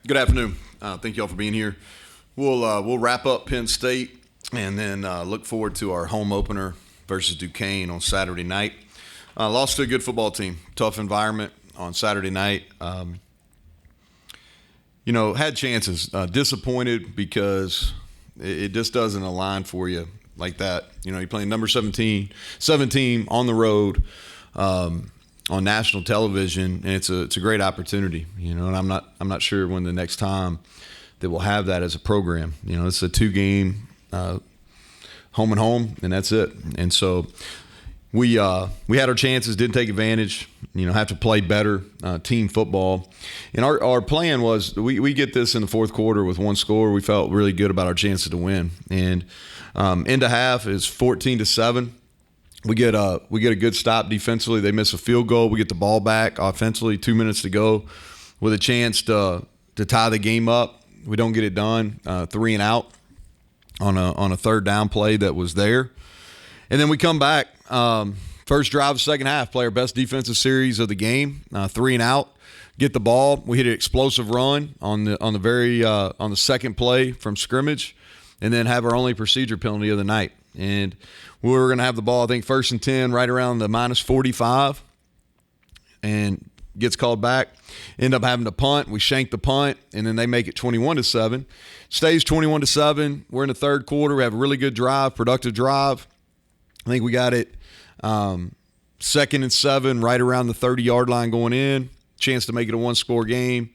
Good afternoon. Thank you all for being here. We'll wrap up Penn State and then look forward to our home opener versus Duquesne on Saturday night. Lost to a good football team. Tough environment on Saturday night. Had chances. Disappointed because it just doesn't align for you like that. You're playing number 17 on the road. On national television, and it's a great opportunity, and I'm not sure when the next time that we'll have that as a program. It's a 2-game home and home, and that's it. And so we had our chances, didn't take advantage. Have to play better team football. And our plan was we get this in the fourth quarter with one score. We felt really good about our chances to win. And into half is 14-7. We get a good stop defensively. They miss a field goal. We get the ball back offensively. 2 minutes to go, with a chance to tie the game up. We don't get it done. 3 and out on a third down play that was there, and then we come back. First drive of the second half, play our best defensive series of the game. 3 and out, get the ball. We hit an explosive run on the second play from scrimmage, and then have our only procedure penalty of the night. And we were going to have the ball, I think, 1st and 10, right around the -45, and gets called back. End up having to punt. We shank the punt, and then they make it 21-7. Stays 21-7. We're in the third quarter. We have a really good drive, productive drive. I think we got it 2nd and 7, right around the 30-yard line going in. Chance to make it a one-score game.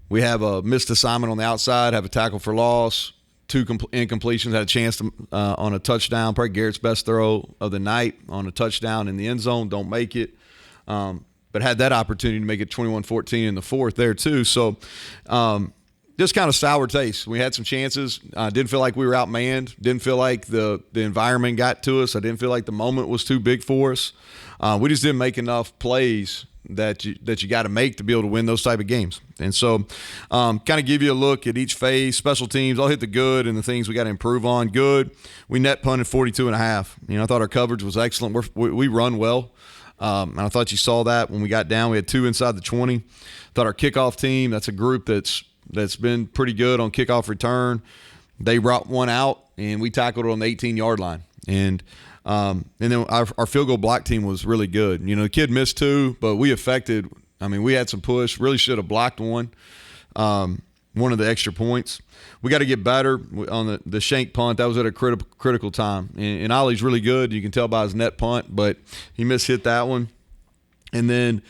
We have a missed assignment on the outside, have a tackle for loss. 2 incompletions, had a chance to, on a touchdown, probably Garrett's best throw of the night on a touchdown in the end zone, don't make it. But had that opportunity to make it 21-14 in the fourth there too. So just kind of sour taste. We had some chances. Didn't feel like we were outmanned. Didn't feel like the environment got to us. I didn't feel like the moment was too big for us. We just didn't make enough plays that you got to make to be able to win those type of games. And so kind of give you a look at each phase. Special teams, I'll hit the good and the things we got to improve on. Good, we net punted 42.5. I thought our coverage was excellent. We run well. And I thought you saw that when we got down. We had 2 inside the 20. Thought our kickoff team, that's a group that's been pretty good on kickoff return. They brought one out, and we tackled it on the 18-yard line. And then our field goal block team was really good. The kid missed 2, but we affected. We had some push. Really should have blocked one of the extra points. We got to get better on the shank punt. That was at a critical time. And Ollie's really good. You can tell by his net punt, but he mishit that one. And then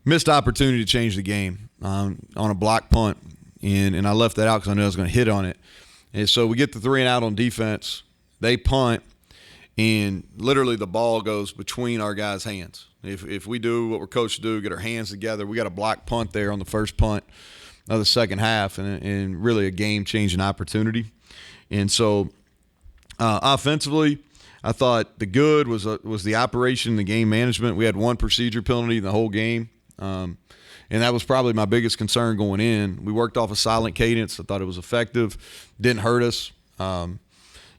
missed opportunity to change the game on a block punt. And I left that out because I knew I was going to hit on it. And so we get the 3 and out on defense. They punt. And literally the ball goes between our guys' hands. If we do what we're coached to do, get our hands together, we got a block punt there on the first punt of the second half, and really a game-changing opportunity. And so offensively, I thought the good was the operation, the game management. We had 1 procedure penalty in the whole game, and that was probably my biggest concern going in. We worked off a silent cadence. I thought it was effective. Didn't hurt us. I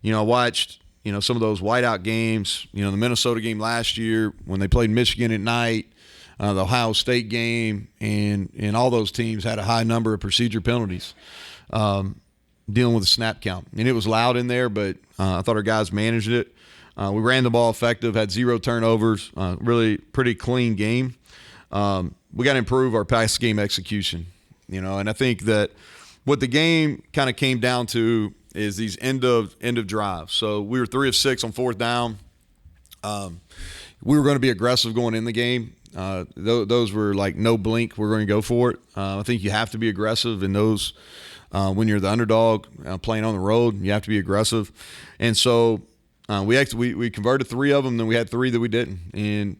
watched – some of those whiteout games, the Minnesota game last year when they played Michigan at night, the Ohio State game, and all those teams had a high number of procedure penalties dealing with the snap count. And it was loud in there, but I thought our guys managed it. We ran the ball effective, had 0 turnovers, really pretty clean game. We got to improve our pass game execution, and I think that what the game kind of came down to is these end of drives. So we were 3 of 6 on 4th down. We were going to be aggressive going in the game. Those were like no blink. We're going to go for it. I think you have to be aggressive in those when you're the underdog playing on the road. You have to be aggressive. And so we converted 3 of them. Then we had 3 that we didn't. And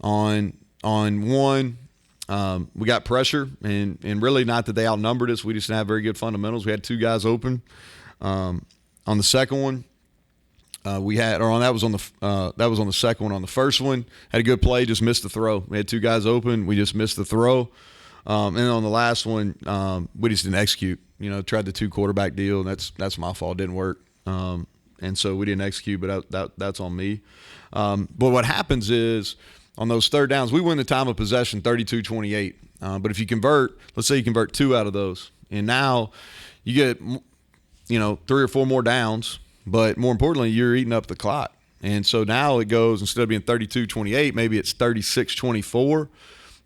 on one, we got pressure, and really not that they outnumbered us. We just didn't have very good fundamentals. We had 2 guys open. On the second one, that was on the second one. On the first one, had a good play, just missed the throw. We had 2 guys open, we just missed the throw. And on the last one, we just didn't execute. Tried the 2 quarterback deal, and that's my fault. It didn't work, and so we didn't execute. But that's on me. But what happens is on those third downs, we win the time of possession 32-28. But if you convert, let's say you convert 2 out of those, and now you get, 3 or 4 more downs, but more importantly, you're eating up the clock. And so now it goes, instead of being 32-28, maybe it's 36-24.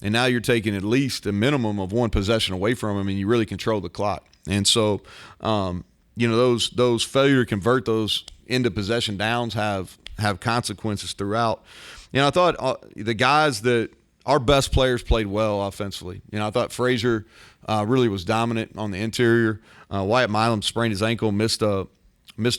And now you're taking at least a minimum of 1 possession away from them, and you really control the clock. And so, those failure to convert those into possession downs have consequences throughout. I thought the guys that our best players played well offensively. I thought Frazier really was dominant on the interior. Wyatt Milam sprained his ankle, missed a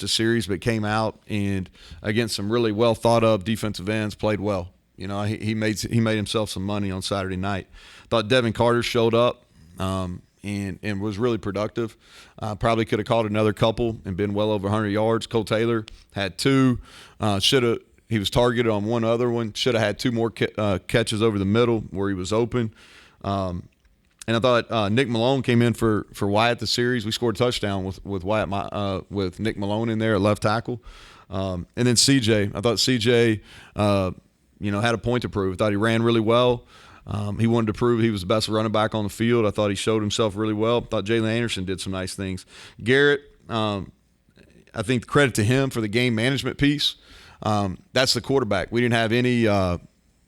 series, but came out and against some really well thought of defensive ends played well. He made himself some money on Saturday night. Thought Devin Carter showed up and was really productive. Probably could have caught another couple and been well over 100 yards. Cole Taylor had 2. He was targeted on one other one. Should have had 2 more catches over the middle where he was open. And I thought Nick Malone came in for Wyatt the series. We scored a touchdown with Wyatt with Nick Malone in there at left tackle. And then CJ. I thought CJ had a point to prove. I thought he ran really well. He wanted to prove he was the best running back on the field. I thought he showed himself really well. I thought Jalen Anderson did some nice things. Garrett, I think credit to him for the game management piece. That's the quarterback. We didn't have any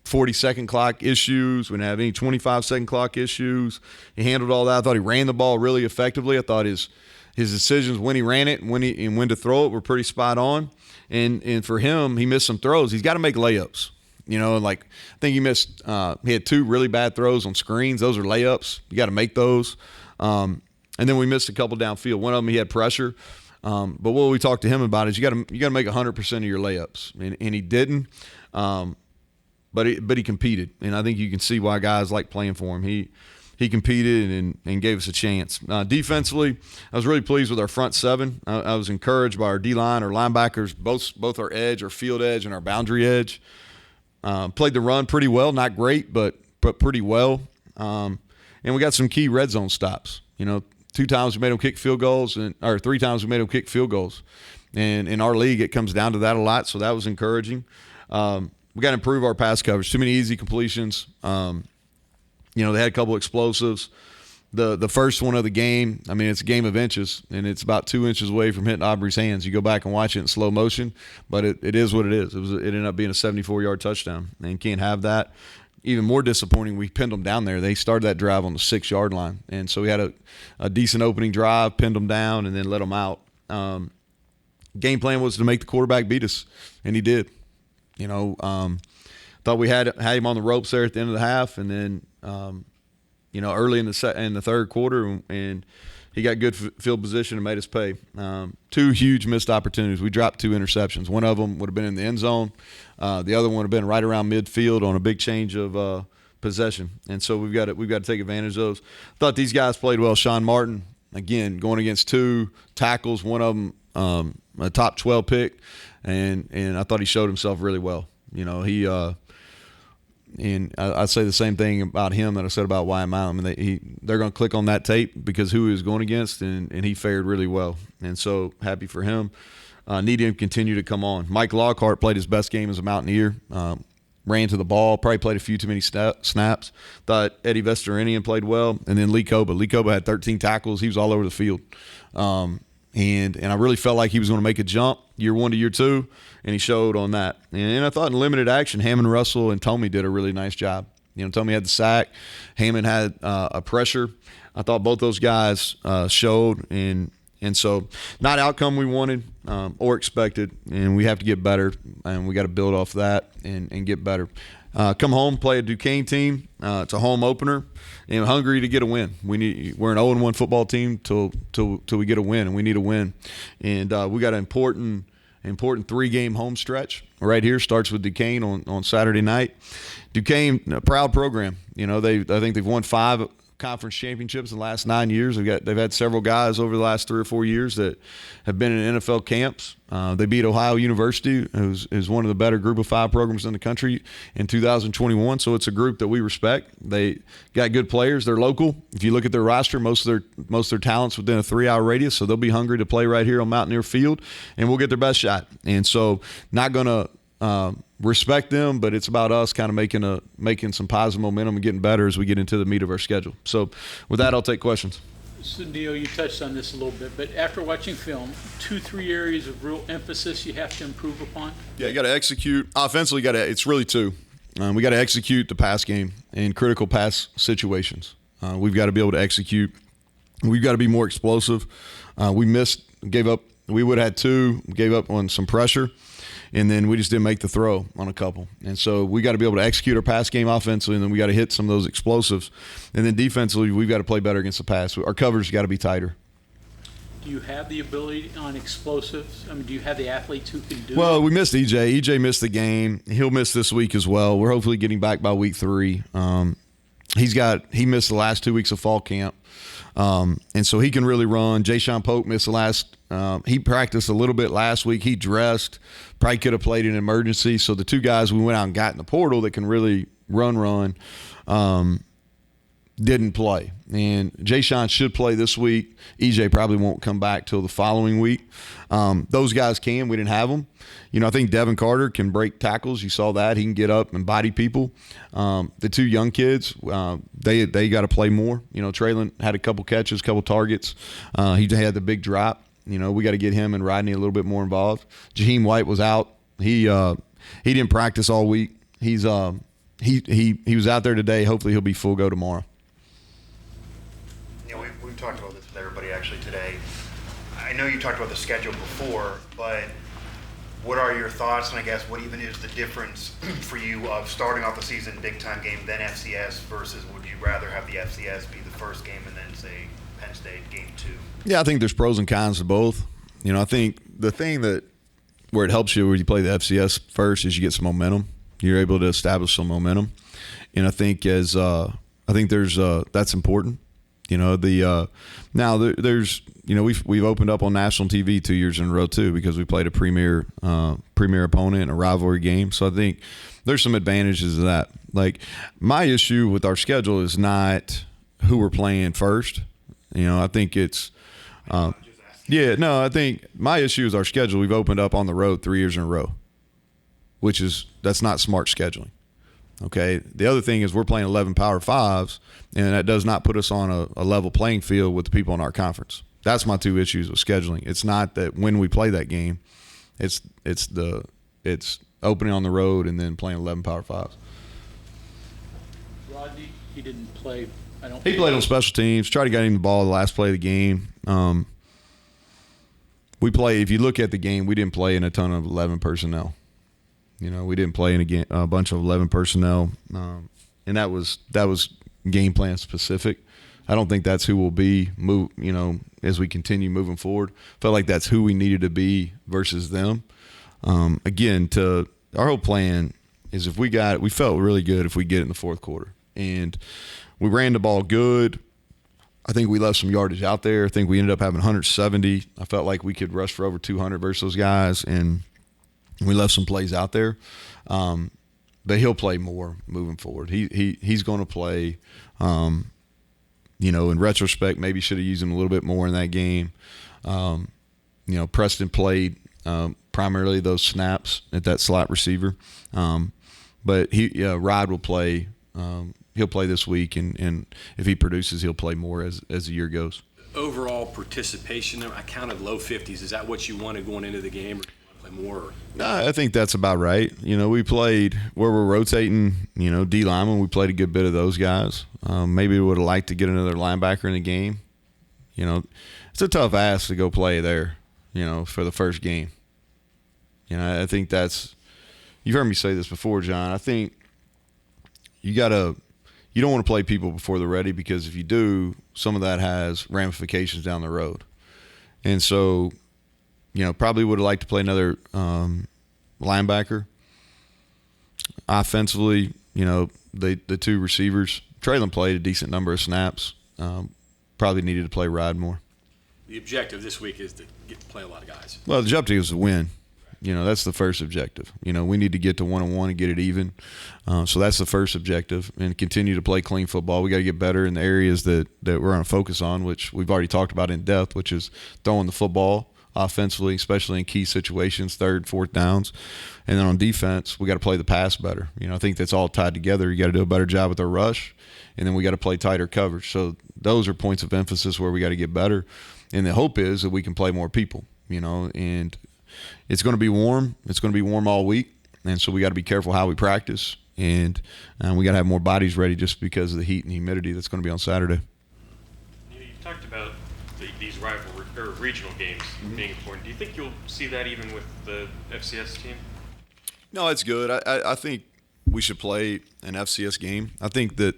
40-second clock issues. We didn't have any 25-second clock issues. He handled all that. I thought he ran the ball really effectively. I thought his decisions when he ran it and when to throw it were pretty spot on. And for him, he missed some throws. He's got to make layups. I think he missed he had 2 really bad throws on screens. Those are layups. You got to make those. And then we missed a couple downfield. One of them he had pressure. But what we talked to him about is you got to make 100% of your layups, and he didn't. But he competed, and I think you can see why guys like playing for him. He competed and gave us a chance. Defensively, I was really pleased with our front 7. I was encouraged by our D-line, our linebackers, both our edge, our field edge, and our boundary edge. Played the run pretty well, not great, but pretty well. And we got some key red zone stops. 2 times we made them kick field goals, or 3 times we made them kick field goals. And in our league, it comes down to that a lot, so that was encouraging. We got to improve our pass coverage. Too many easy completions. They had a couple explosives. The first one of the game, it's a game of inches, and it's about 2 inches away from hitting Aubrey's hands. You go back and watch it in slow motion, but it is what it is. It ended up being a 74-yard touchdown, and you can't have that. Even more disappointing, we pinned them down there. They started that drive on the 6-yard line, and so we had a decent opening drive, pinned them down, and then let them out. Game plan was to make the quarterback beat us, and he did. Thought we had him on the ropes there at the end of the half, and then early in the third quarter, and he got good field position and made us pay. 2 huge missed opportunities. We dropped 2 interceptions. One of them would have been in the end zone. The other one would have been right around midfield on a big change of possession. And so we've got to take advantage of those. Thought these guys played well. Sean Martin, again, going against 2 tackles, one of them a top 12 pick, and I thought he showed himself really well. And I say the same thing about him that I said about Wyatt Milam. They're going to click on that tape because who he was going against, and he fared really well. And so happy for him. Need him to continue to come on. Mike Lockhart played his best game as a Mountaineer. Ran to the ball, probably played a few too many snaps. Thought Eddie Vestorinian played well. And then Lee Koba had 13 tackles. He was all over the field. And I really felt like he was going to make a jump year 1 to year 2, and he showed on that. And I thought in limited action, Hammond Russell and Tomey did a really nice job. Tomey had the sack. Hammond had a pressure. I thought both those guys showed, and so not outcome we wanted or expected, and we have to get better, and we got to build off that and get better. Come home, play a Duquesne team. It's a home opener, and hungry to get a win. We're an 0-1 football team till we get a win, and we need a win. And we got an important 3-game home stretch right here. Starts with Duquesne on Saturday night. Duquesne, a proud program. I think they've won 5 conference championships in the last 9 years. They've had several guys over the last 3 or 4 years that have been in NFL camps. They beat Ohio University, who's one of the better group of 5 programs in the country in 2021. So it's a group that we respect. They got good players. They're local. If you look at their roster, most of their talents within a 3-hour radius. So they'll be hungry to play right here on Mountaineer Field, and we'll get their best shot. And so not gonna respect them, but it's about us kind of making some positive momentum and getting better as we get into the meat of our schedule. So with that, I'll take questions. So, Neal, you touched on this a little bit, but after watching film, 2-3 areas of real emphasis you have to improve upon? Yeah, you got to execute. Offensively, it's really two. We got to execute the pass game in critical pass situations. We've got to be able to execute. We've got to be more explosive. We gave up. We would have had two, gave up on some pressure, and then we just didn't make the throw on a couple. And so we got to be able to execute our pass game offensively, and then we got to hit some of those explosives. And then defensively, we've got to play better against the pass. Our coverage got to be tighter. Do you have the ability on explosives? I mean, do you have the athletes who can do it? Well, we missed EJ. EJ missed the game. He'll miss this week as well. We're hopefully getting back by week 3. He missed the last 2 weeks of fall camp. And so he can really run. Jayshon Pope missed the last he practiced a little bit last week. He dressed, probably could have played in an emergency. So the two guys we went out and got in the portal that can really run, didn't play. And Jayshon should play this week. EJ probably won't come back till the following week. Those guys can. We didn't have them. I think Devin Carter can break tackles. You saw that. He can get up and body people. The two young kids, they got to play more. Traylon had a couple catches, couple targets. He had the big drop. We got to get him and Rodney a little bit more involved. Jaheim White was out. He didn't practice all week. He was out there today. Hopefully he'll be full go tomorrow. We've talked about this with everybody actually today. I know you talked about the schedule before, but what are your thoughts, and I guess what even is the difference for you of starting off the season big-time game, then FCS, versus would you rather have the FCS be the first game and then, say, Penn State game 2? Yeah, I think there's pros and cons to both. I think the thing where it helps you when you play the FCS first is you get some momentum. You're able to establish some momentum. And I think there's that's important. Now there's we've opened up on national TV 2 years in a row too, because we played a premier opponent in a rivalry game. So I think there's some advantages of that. Like, my issue with our schedule is not who we're playing first. I think it's I think my issue is our schedule. We've opened up on the road 3 years in a row, that's not smart scheduling. Okay. The other thing is we're playing 11 Power 5s, and that does not put us on a level playing field with the people in our conference. That's my two issues with scheduling. It's not that when we play that game, it's opening on the road and then playing 11 Power 5s. Rodney, he didn't play. He played on special teams. Tried to get him the ball the last play of the game. If you look at the game, we didn't play in a ton of 11 personnel. We didn't play in a bunch of 11 personnel, and that was game plan specific. I don't think that's who we'll be as we continue moving forward. Felt like that's who we needed to be versus them. Our whole plan is we felt really good if we get it in the fourth quarter, and we ran the ball good. I think we left some yardage out there. I think we ended up having 170. I felt like we could rush for over 200 versus those guys, and we left some plays out there. But he'll play more moving forward. He's going to play. In retrospect, maybe should have used him a little bit more in that game. Preston played primarily those snaps at that slot receiver. But Rod will play. He'll play this week, and if he produces, he'll play more as the year goes. Overall participation, I counted low 50s. Is that what you wanted going into the game, or do you want to play more? No, I think that's about right. We played where we're rotating, D lineman. We played a good bit of those guys. Maybe we would have liked to get another linebacker in the game. It's a tough ask to go play there, for the first game. I think you've heard me say this before, John. I think you don't want to play people before they're ready, because if you do, some of that has ramifications down the road. And so, probably would have liked to play another linebacker. Offensively, the two receivers, Traylon played a decent number of snaps. Probably needed to play Rod more. The objective this week is to play a lot of guys. Well, the objective is to win. That's the first objective. We need to get to 1-1 and get it even. So that's the first objective, and continue to play clean football. We got to get better in the areas that we're going to focus on, which we've already talked about in depth, which is throwing the football, offensively, especially in key situations, 3rd, 4th downs. And then on defense, we got to play the pass better. I think that's all tied together. You got to do a better job with our rush, and then we got to play tighter coverage. So those are points of emphasis where we got to get better. And the hope is that we can play more people, and it's going to be warm. It's going to be warm all week. And so we got to be careful how we practice. And we got to have more bodies ready just because of the heat and humidity that's going to be on Saturday. You talked about these rivalry or regional games being important. Do you think you'll see that even with the FCS team? No, it's good. I think we should play an FCS game. I think that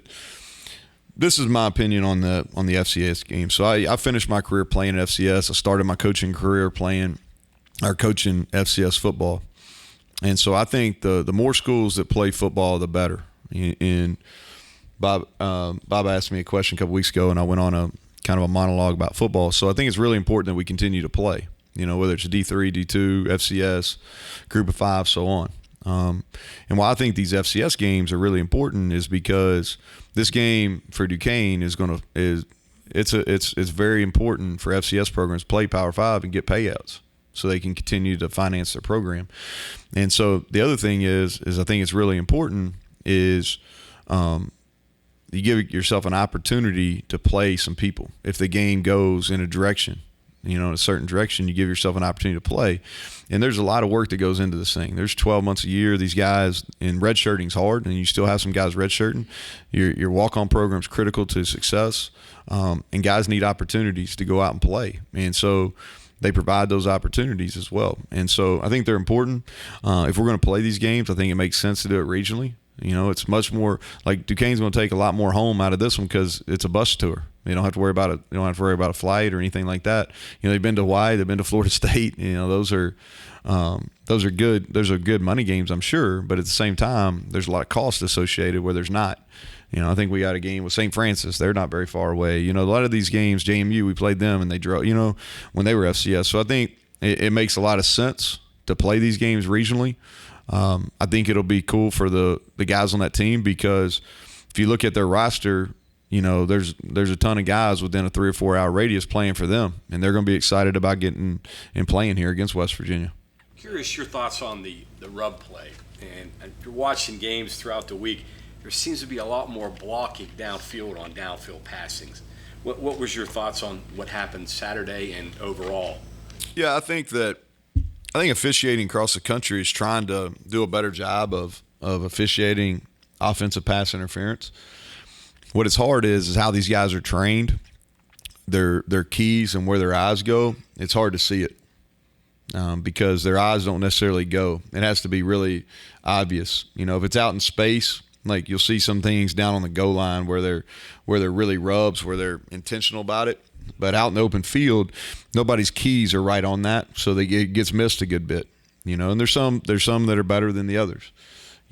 this is my opinion on the FCS game. So I finished my career playing FCS. I started my coaching career coaching FCS football. And so I think the more schools that play football, the better. And Bob asked me a question a couple weeks ago, and I went on a kind of a monologue about football. So I think it's really important that we continue to play, whether it's D3, D2, FCS, Group of 5, so on. And why I think these FCS games are really important is because this game for Duquesne it's very important for FCS programs to play Power 5 and get payouts, so they can continue to finance their program. And so the other thing is I think it's really important is you give yourself an opportunity to play some people. If the game goes in a direction, in a certain direction, you give yourself an opportunity to play. And there's a lot of work that goes into this thing. There's 12 months a year. These guys, and redshirting's hard, and you still have some guys redshirting. Your walk-on program's critical to success, and guys need opportunities to go out and play. And so they provide those opportunities as well. And so I think they're important. If we're going to play these games, I think it makes sense to do it regionally. It's much more like Duquesne's going to take a lot more home out of this one because it's a bus tour. They don't have to worry about it. They don't have to worry about a flight or anything like that. They've been to Hawaii, they've been to Florida State. Those are good. Those are good money games, I'm sure. But at the same time, there's a lot of cost associated where there's not. I think we got a game with St. Francis. They're not very far away. A lot of these games, JMU, we played them and they drove. When they were FCS. So I think it makes a lot of sense to play these games regionally. I think it'll be cool for the guys on that team because if you look at their roster, there's a ton of guys within a 3 or 4 hour radius playing for them, and they're going to be excited about getting and playing here against West Virginia. Curious your thoughts on the rub play, and you're watching games throughout the week. There seems to be a lot more blocking downfield on downfield passings. What was your thoughts on what happened Saturday and overall? Yeah, I think officiating across the country is trying to do a better job of officiating offensive pass interference. What is hard is how these guys are trained, their keys and where their eyes go. It's hard to see it because their eyes don't necessarily go. It has to be really obvious. If it's out in space, like you'll see some things down on the goal line where they're really rubs, where they're intentional about it. But out in the open field, nobody's keys are right on that, so it gets missed a good bit. And there's some that are better than the others.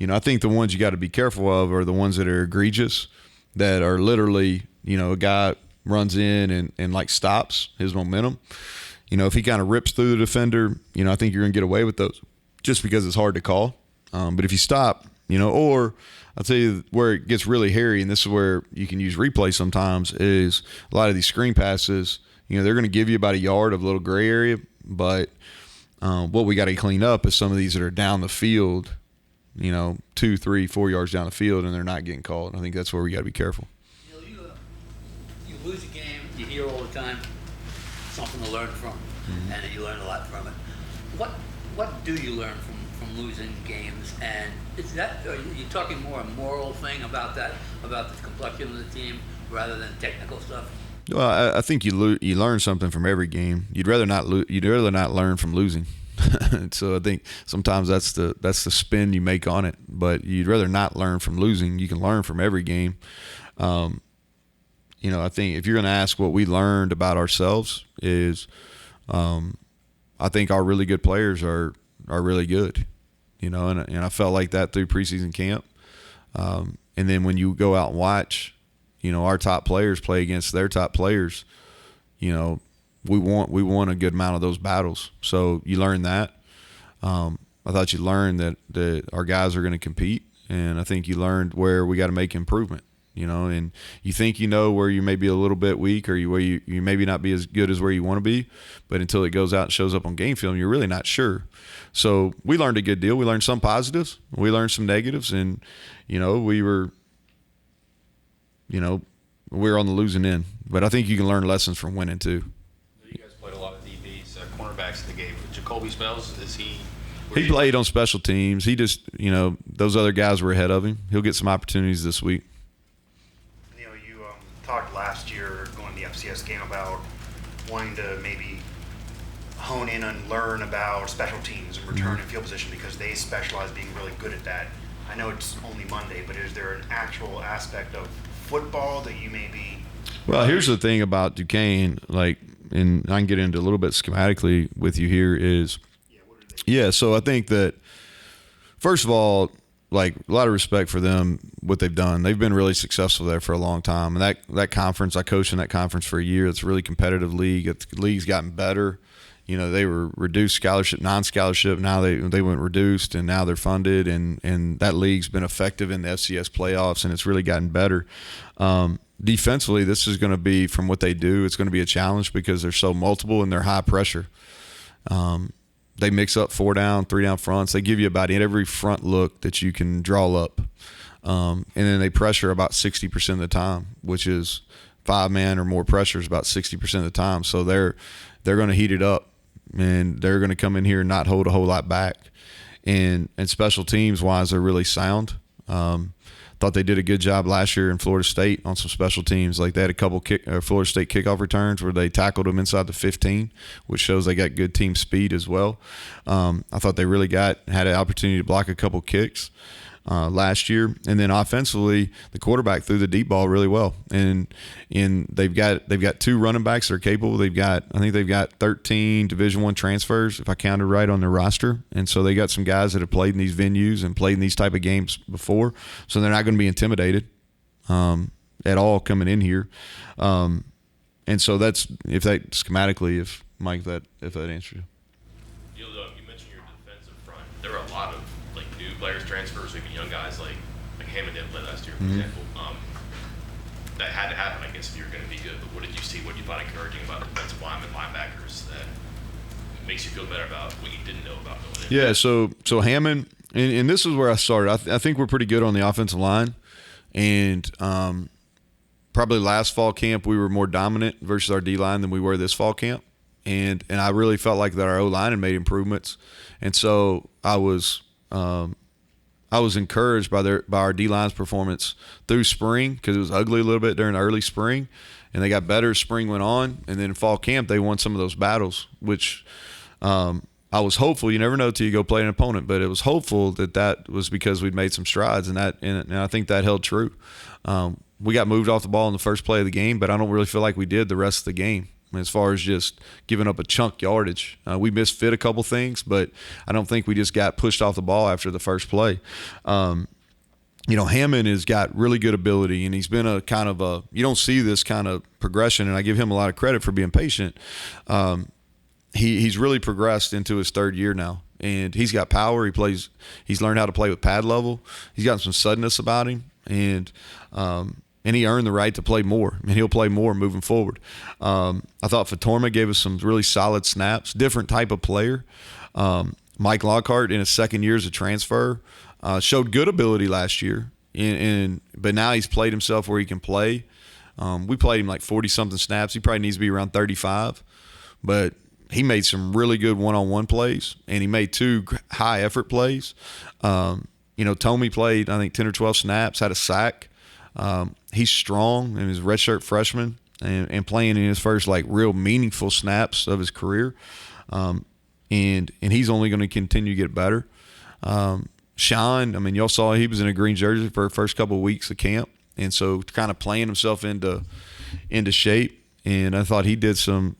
I think the ones you got to be careful of are the ones that are egregious, that are literally, a guy runs in and like stops his momentum. If he kind of rips through the defender, I think you're going to get away with those just because it's hard to call. But if you stop, or I'll tell you where it gets really hairy, and this is where you can use replay sometimes, is a lot of these screen passes, they're going to give you about a yard of little gray area, but what we got to clean up is some of these that are down the field, 2, 3, 4 yards down the field, and they're not getting called. I think that's where we got to be careful. You lose a game, you hear all the time, something to learn from, and you learn a lot from it. What do you learn from losing games? And is that, are you talking more a moral thing about that, about the complexion of the team rather than technical stuff? Well, I think you learn something from every game. You'd rather not learn from losing. So I think sometimes that's the spin you make on it. But you'd rather not learn from losing. You can learn from every game. I think if you're going to ask what we learned about ourselves is, I think our really good players are really good. And I felt like that through preseason camp. And then when you go out and watch, our top players play against their top players, we won a good amount of those battles. So you learn that. I thought you learned that our guys are going to compete, and I think you learned where we got to make improvement. and you think where you may be a little bit weak, or where you maybe not be as good as where you want to be, but until it goes out and shows up on game film, you're really not sure. So we learned a good deal. We learned some positives, we learned some negatives, and we were on the losing end. But I think you can learn lessons from winning too. You guys played a lot of DBs, cornerbacks in the game. Jacoby Spells, is he? He played on special teams. He just, those other guys were ahead of him. He'll get some opportunities this week. You talked last year going to the FCS game about wanting to maybe hone in and learn about special teams and return and field position because they specialize being really good at that. I know it's only Monday, but is there an actual aspect of football that you may be? Well, here's the thing about Duquesne, and I can get into a little bit schematically with you here is, so I think that, first of all, a lot of respect for them, what they've done. They've been really successful there for a long time. And that conference, I coached in that conference for a year. It's a really competitive league. The league's gotten better. They were reduced scholarship, non-scholarship. Now they went reduced, and now they're funded. And that league's been effective in the FCS playoffs, and it's really gotten better. Defensively, this is going to be, from what they do, it's going to be a challenge because they're so multiple and they're high pressure. They mix up 4 down, 3 down fronts. They give you about every front look that you can draw up. And then they pressure about 60% of the time, which is 5-man or more pressure is about 60% of the time. So they're going to heat it up, and they're going to come in here and not hold a whole lot back. And special teams-wise, they're really sound. Thought they did a good job last year in Florida State on some special teams. They had a couple Florida State kickoff returns where they tackled them inside the 15, which shows they got good team speed as well. I thought they really had an opportunity to block a couple kicks last year. And then offensively, the quarterback threw the deep ball really well. And they've got 2 running backs that are capable. I think they've got 13 Division I transfers, if I counted right, on their roster. And so they got some guys that have played in these venues and played in these type of games before. So they're not going to be intimidated at all coming in here. And so that's, if that schematically, if that answers you. You mentioned your defensive front. There were a lot of new players, transfers, maybe young guys like Hammond didn't play last year, for example. That had to happen, I guess, if you were going to be good. But what did you see? What did you find encouraging about defensive linemen, linebackers that makes you feel better about what you didn't know about going in? Yeah, so Hammond, and this is where I started. I think we're pretty good on the offensive line, and probably last fall camp we were more dominant versus our D-line than we were this fall camp, and I really felt like that our O-line had made improvements, and so I was encouraged by our D-line's performance through spring, because it was ugly a little bit during the early spring, and they got better as spring went on. And then in fall camp, they won some of those battles, which I was hopeful. You never know till you go play an opponent, but it was hopeful that was because we'd made some strides, and I think that held true. We got moved off the ball in the first play of the game, but I don't really feel like we did the rest of the game. As far as just giving up a chunk yardage. We misfit a couple things, but I don't think we just got pushed off the ball after the first play. Hammond has got really good ability, and he's been you don't see this kind of progression, and I give him a lot of credit for being patient. He's really progressed into his 3rd year now, and he's got power. He's learned how to play with pad level. He's got some suddenness about him, and he earned the right to play more, and he'll play more moving forward. I thought Fatorma gave us some really solid snaps, different type of player. Mike Lockhart, in his 2nd year as a transfer, showed good ability last year, but now he's played himself where he can play. We played him 40-something snaps. He probably needs to be around 35, but he made some really good one-on-one plays, and he made 2 high-effort plays. Tommy played, I think, 10 or 12 snaps, had a sack. He's strong in his redshirt freshman and playing in his first real meaningful snaps of his career. And he's only going to continue to get better. Sean, y'all saw he was in a green jersey for the first couple of weeks of camp. And so kind of playing himself into shape. And I thought he did some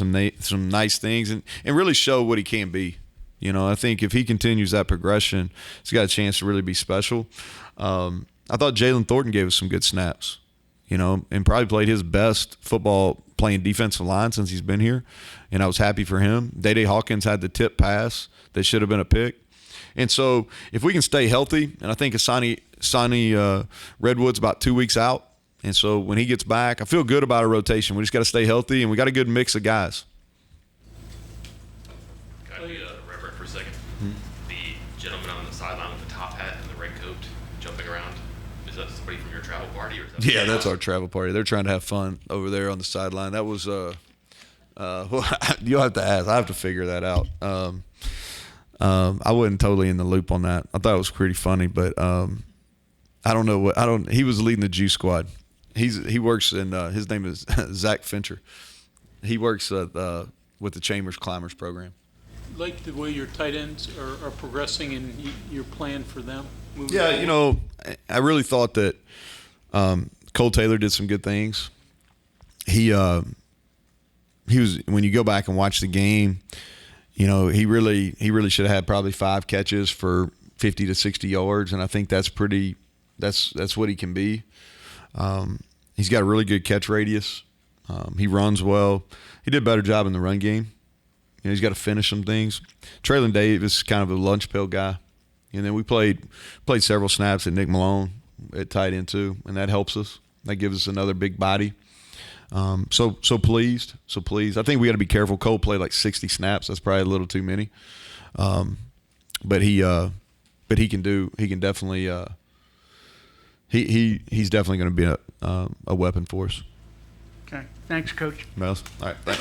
nice things and really show what he can be. I think if he continues that progression, he's got a chance to really be special. I thought Jalen Thornton gave us some good snaps, and probably played his best football playing defensive line since he's been here, and I was happy for him. Day Hawkins had the tip pass that should have been a pick. And so if we can stay healthy, and I think Sonny Redwood's about 2 weeks out, and so when he gets back, I feel good about our rotation. We just got to stay healthy, and we got a good mix of guys. Can I be a reverend for a second? The gentleman on the sideline with the top hat and the red coat jumping around, is that somebody from your travel party? Or is that Yeah, that's our travel party. They're trying to have fun over there on the sideline. That was well, you'll have to ask. I have to figure that out. I wasn't totally in the loop on that. I thought it was pretty funny, but I don't know he was leading the Juice Squad. He works in his name is Zach Fincher. He works with the Chambers Climbers program. Like the way your tight ends are progressing and your plan for them? Yeah, forward? I really thought that Cole Taylor did some good things. He was, when you go back and watch the game, he really should have had probably 5 catches for 50 to 60 yards, and I think that's what he can be. He's got a really good catch radius. He runs well. He did a better job in the run game. He's got to finish some things. Traylon Davis is kind of a lunch pail guy. And then we played several snaps at Nick Malone at tight end too, and that helps us. That gives us another big body. So pleased. I think we got to be careful. Cole played like 60 snaps. That's probably a little too many. But he can definitely. He's definitely going to be a weapon for us. Okay. Thanks, Coach. Miles? All right. Thanks.